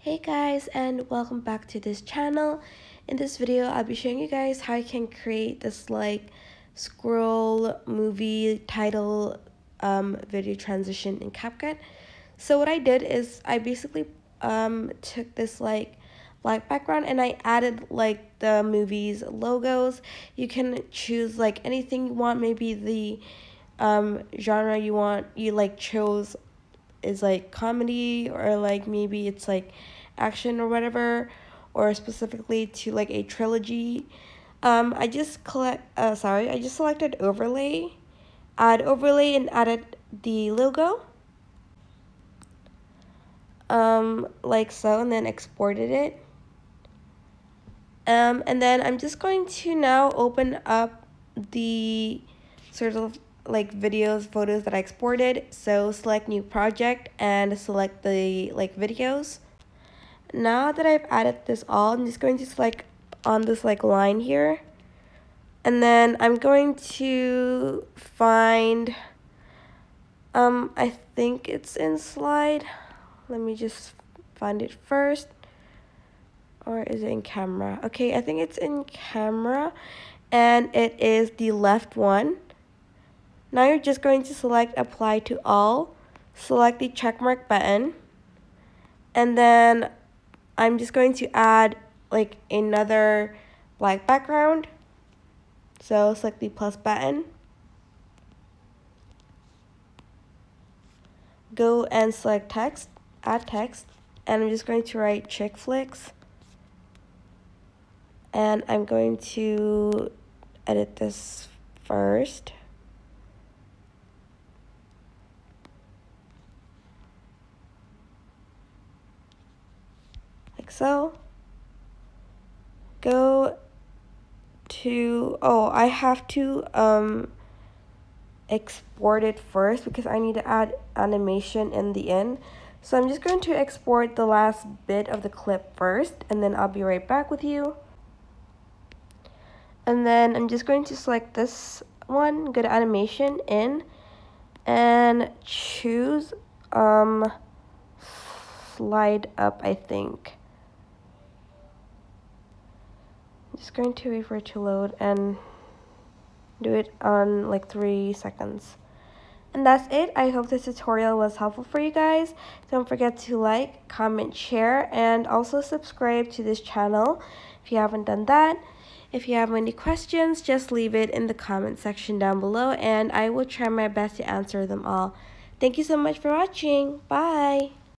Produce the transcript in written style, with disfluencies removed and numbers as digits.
Hey guys, and welcome back to this channel. In this video I'll be showing you guys how you can create this scroll movie title video transition in CapCut. So what I did is I basically took this black background and I added the movie's logos. You can choose anything you want, maybe the genre you chose is comedy, or maybe it's action or whatever, or specifically to a trilogy. I just selected overlay, add overlay, and added the logo like so, and then exported it. And then I'm just going to now open up the sort of videos, photos that I exported. So select new project and select the videos. Now that I've added this all, I'm just going to select on this line here, and then I'm going to find I think it's in slide. Let me just find it first. Or is it in camera? Okay, I think it's in camera, and it is the left one. Now you're just going to select apply to all, select the checkmark button, and then I'm just going to add another black background. So select the plus button, go and select text, add text, and I'm just going to write chick flicks. And I'm going to edit this first. Like so. Go to, I have to export it first because I need to add animation in the end. So I'm just going to export the last bit of the clip first, and then I'll be right back with you. And then I'm just going to select this one, go to animation, in, and choose slide up, I think. I'm just going to wait for it to load and do it on 3 seconds. And that's it. I hope this tutorial was helpful for you guys. Don't forget to like, comment, share, and also subscribe to this channel if you haven't done that. If you have any questions, just leave it in the comment section down below, and I will try my best to answer them all. Thank you so much for watching. Bye!